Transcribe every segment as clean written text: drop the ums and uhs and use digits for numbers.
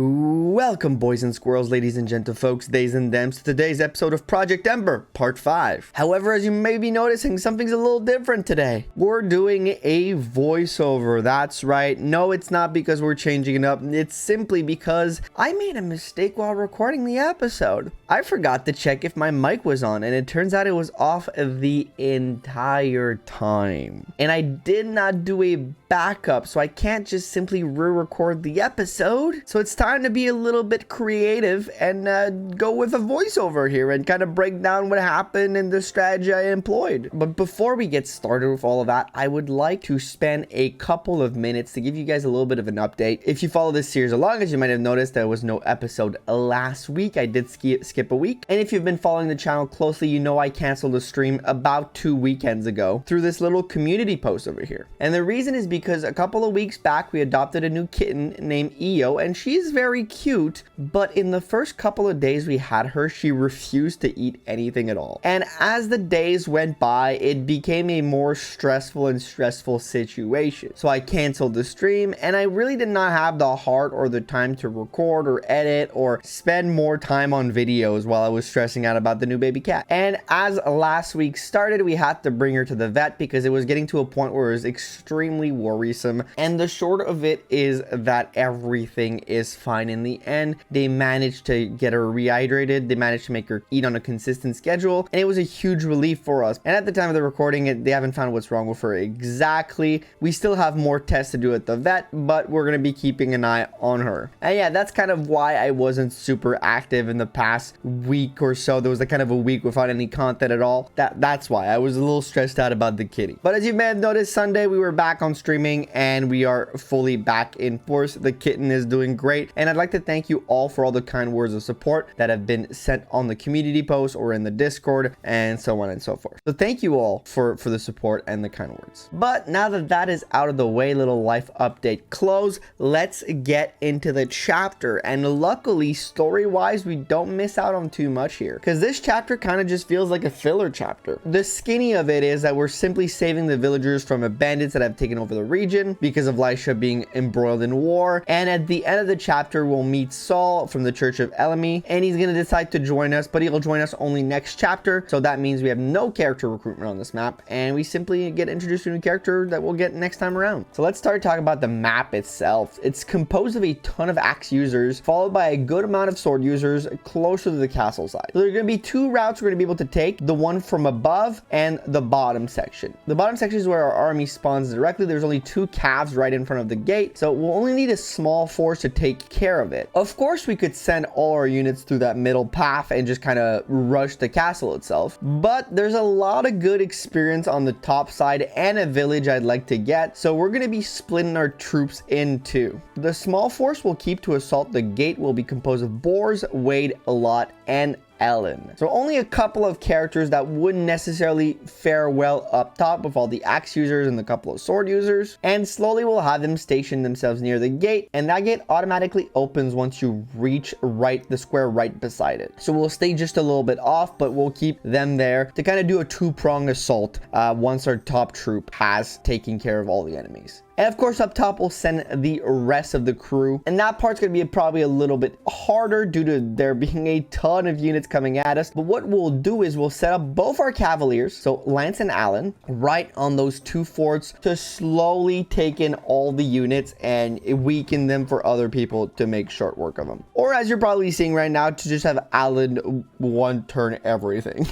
Welcome, boys and squirrels, ladies and gentlefolks, days and dems, to today's episode of Project Ember, Part 5. However, as you may be noticing, something's a little different today. We're doing a voiceover, that's right. No, it's not because we're changing it up. It's simply because I made a mistake while recording the episode. I forgot to check if my mic was on, and it turns out it was off the entire time. And I did not do a backup, so I can't just simply re-record the episode. So it's time to be a little bit creative and go with a voiceover here and kind of break down what happened and the strategy I employed. But before we get started with all of that, I would like to spend a couple of minutes to give you guys a little bit of an update. If you follow this series along, as you might have noticed, there was no episode last week. I did skip a week. And if you've been following the channel closely, you know I canceled a stream about 2 weekends ago through this little community post over here. And the reason is because a couple of weeks back, we adopted a new kitten named Io, and she's very cute, but in the first couple of days we had her, she refused to eat anything at all. And as the days went by, it became a more stressful situation. So I canceled the stream, and I really did not have the heart or the time to record or edit or spend more time on videos while I was stressing out about the new baby cat. And as last week started, we had to bring her to the vet because it was getting to a point where it was extremely worrisome. And the short of it is that everything is fine in the end. They managed to get her rehydrated. They managed to make her eat on a consistent schedule, and it was a huge relief for us. And at the time of the recording, they haven't found what's wrong with her exactly. We still have more tests to do at the vet, but we're going to be keeping an eye on her. And yeah, that's kind of why I wasn't super active in the past week or so. There was kind of a week without any content at all. That's why I was a little stressed out about the kitty. But as you may have noticed, Sunday we were back on streaming and we are fully back in force. The kitten is doing great, and I'd like to thank you all for all the kind words of support that have been sent on the community post or in the Discord and so on and so forth. So thank you all for the support and the kind words. But now that that is out of the way, little life update close, let's get into the chapter. And luckily, story-wise, we don't miss out on too much here, because this chapter kind of just feels like a filler chapter. The skinny of it is that we're simply saving the villagers from the bandits that have taken over the region because of Lisha being embroiled in war. And at the end of the chapter, we'll meet Saul from the Church of Elemi, and he's going to decide to join us, but he'll join us only next chapter. So that means we have no character recruitment on this map, and we simply get introduced to a new character that we'll get next time around. So let's start talking about the map itself. It's composed of a ton of axe users, followed by a good amount of sword users closer to the castle side. So there are going to be two routes we're going to be able to take, the one from above and the bottom section. The bottom section is where our army spawns directly. There's only 2 calves right in front of the gate, so we'll only need a small force to take care of it. Of course, we could send all our units through that middle path and just kind of rush the castle itself, but there's a lot of good experience on the top side and a village I'd like to get, so we're going to be splitting our troops in two. The small force we'll keep to assault the gate will be composed of Boars, Wade, Alot, and Ellen. So only a couple of characters that wouldn't necessarily fare well up top with all the axe users and the couple of sword users, and slowly we'll have them station themselves near the gate, and that gate automatically opens once you reach the square right beside it. So we'll stay just a little bit off, but we'll keep them there to kind of do a 2-pronged assault once our top troop has taken care of all the enemies. And of course, up top, we'll send the rest of the crew. And that part's going to be probably a little bit harder due to there being a ton of units coming at us. But what we'll do is we'll set up both our cavaliers, so Lance and Allen, right on those 2 forts to slowly take in all the units and weaken them for other people to make short work of them. Or as you're probably seeing right now, to just have Allen one-turn everything.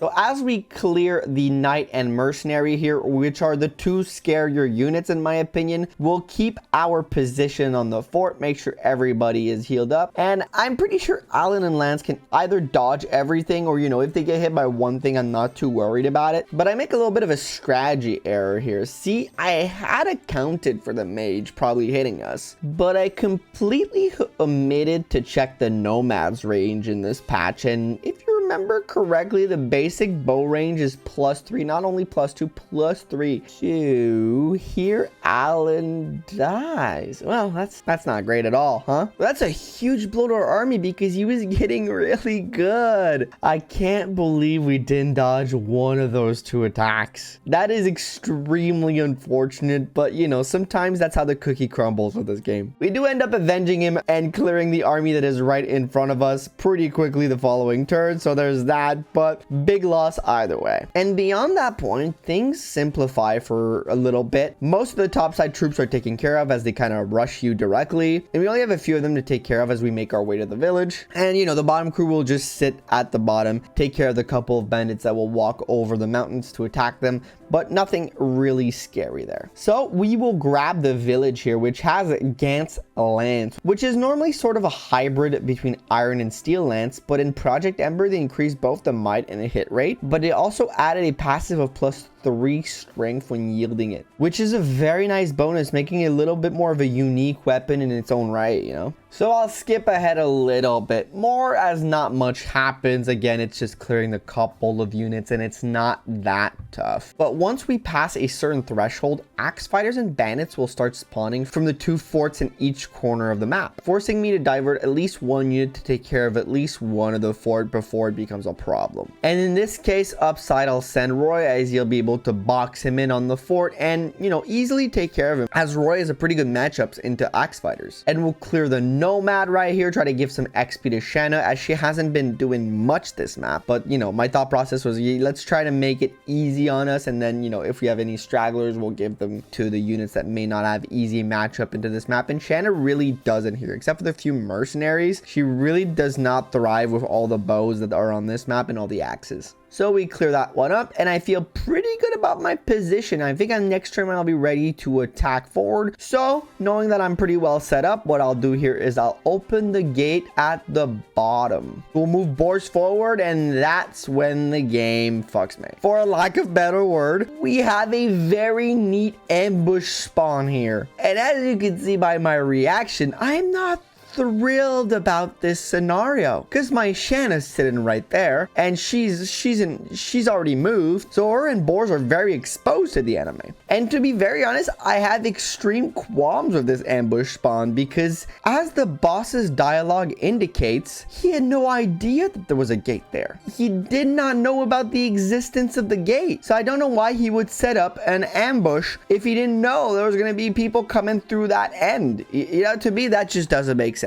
So as we clear the Knight and Mercenary here, which are the 2 scarier units in my opinion, we'll keep our position on the fort, make sure everybody is healed up, and I'm pretty sure Allen and Lance can either dodge everything or, you know, if they get hit by one thing, I'm not too worried about it. But I make a little bit of a strategy error here. See, I had accounted for the mage probably hitting us, but I completely omitted to check the nomad's range in this patch. And if you remember remember correctly, the basic bow range is +3, not only +2, +3. So here Alan dies. Well, that's not great at all, huh? That's a huge blow to our army because he was getting really good. I can't believe we didn't dodge one of those 2 attacks. That is extremely unfortunate, but you know, sometimes that's how the cookie crumbles with this game. We do end up avenging him and clearing the army that is right in front of us pretty quickly the following turn, so there's that, but big loss either way. And beyond that point, things simplify for a little bit. Most of the topside troops are taken care of as they kind of rush you directly, and we only have a few of them to take care of as we make our way to the village. And you know, the bottom crew will just sit at the bottom, take care of the couple of bandits that will walk over the mountains to attack them, but nothing really scary there. So we will grab the village here, which has Gant's Lance, which is normally sort of a hybrid between iron and steel lance, but in Project Ember they increased both the might and the hit rate, but it also added a passive of +3 strength when yielding it, which is a very nice bonus, making it a little bit more of a unique weapon in its own right, you know. So I'll skip ahead a little bit more as not much happens. Again, it's just clearing the couple of units and it's not that tough. But once we pass a certain threshold, axe fighters and bandits will start spawning from the 2 forts in each corner of the map, forcing me to divert at least 1 unit to take care of at least one of the fort before it becomes a problem. And in this case, upside, I'll send Roy, as he'll be able to box him in on the fort and, you know, easily take care of him, as Roy is a pretty good matchups into axe fighters. And we'll clear the Nomad right here, try to give some XP to Shanna, as she hasn't been doing much this map. But, you know, my thought process was, let's try to make it easy on us, and then, you know, if we have any stragglers, we'll give them to the units that may not have easy matchup into this map. And Shanna really doesn't here, except for the few mercenaries. She really does not thrive with all the bows that are on this map and all the axes. So we clear that one up, and I feel pretty good about my position. I think on next turn I'll be ready to attack forward. So knowing that I'm pretty well set up, what I'll do here is I'll open the gate at the bottom. We'll move boars forward, and that's when the game fucks me. For a lack of better word, we have a very neat ambush spawn here. And as you can see by my reaction, I'm not thrilled about this scenario because my Shanna's sitting right there and she's already moved, so her and boars are very exposed to the enemy. And to be very honest, I have extreme qualms with this ambush spawn because, as the boss's dialogue indicates, he had no idea that there was a gate there. He did not know about the existence of the gate, so I don't know why he would set up an ambush if he didn't know there was going to be people coming through that end. You know, to me that just doesn't make sense.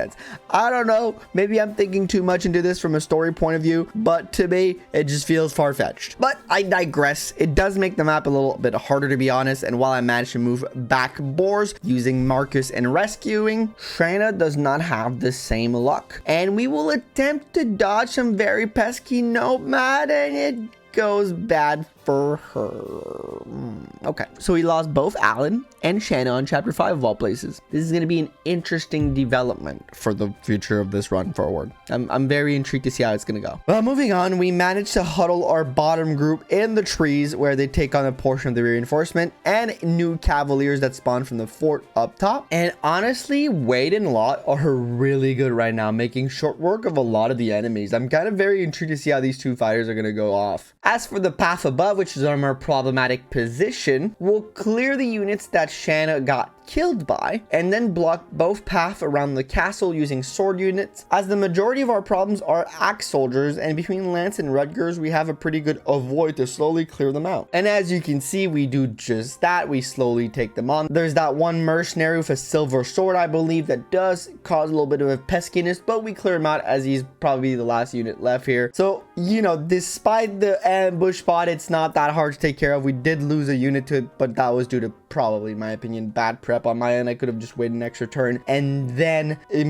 I don't know, maybe I'm thinking too much into this from a story point of view, but to me it just feels far-fetched. But I digress. It does make the map a little bit harder, to be honest, and while I managed to move back boars using Marcus and rescuing, Shanna does not have the same luck, and we will attempt to dodge some very pesky Nomad, and it goes bad for her. Okay, so we lost both Alan and Shanna on chapter 5 of all places. This is going to be an interesting development for the future of this run forward. I'm very intrigued to see how it's going to go. Well, moving on, we managed to huddle our bottom group in the trees where they take on a portion of the reinforcement and new cavaliers that spawn from the fort up top. And honestly, Wade and Lot are really good right now, making short work of a lot of the enemies. I'm kind of very intrigued to see how these 2 fighters are going to go off. As for the path above, which is our more problematic position, we'll clear the units that Shanna got killed by, and then block both paths around the castle using sword units, as the majority of our problems are axe soldiers, and between Lance and Rutgers we have a pretty good avoid to slowly clear them out. And as you can see, we do just that. We slowly take them on. There's that one mercenary with a silver sword, I believe, that does cause a little bit of a peskiness, but we clear him out as he's probably the last unit left here. So, you know, despite the ambush spot, it's not that hard to take care of. We did lose a unit to it, but that was due to probably, in my opinion, bad prep on my end. I could have just waited an extra turn and then it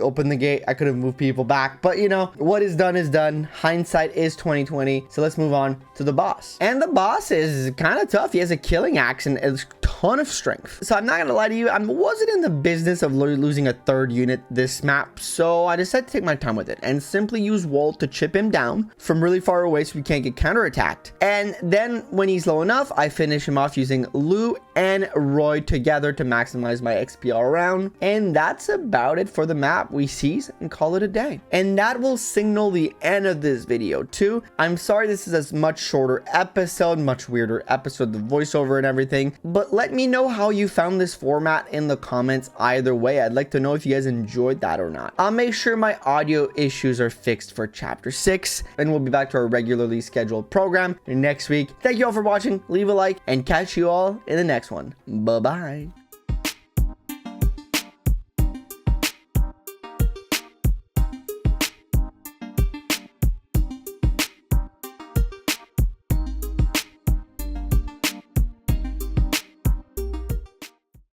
opened the gate. I could have moved people back, but you know, what is done is done. Hindsight is 2020. So let's move on to the boss. And the boss is kind of tough. He has a killing axe and a ton of strength. So I'm not gonna lie to you, I wasn't in the business of losing a third unit this map, so I decided to take my time with it and simply use wall to chip him down from really far away so we can't get counterattacked. And then when he's low enough, I finish him off using Lou and Roy together to maximize my XP all around. And that's about it for the map. We seize and call it a day. And that will signal the end of this video too. I'm sorry this is a much shorter episode, much weirder episode, the voiceover and everything, but let me know how you found this format in the comments either way. I'd like to know if you guys enjoyed that or not. I'll make sure my audio issues are fixed for chapter 6, and we'll be back to our regularly scheduled program next week. Thank you all for watching, leave a like, and catch you all in the next one. Bye bye.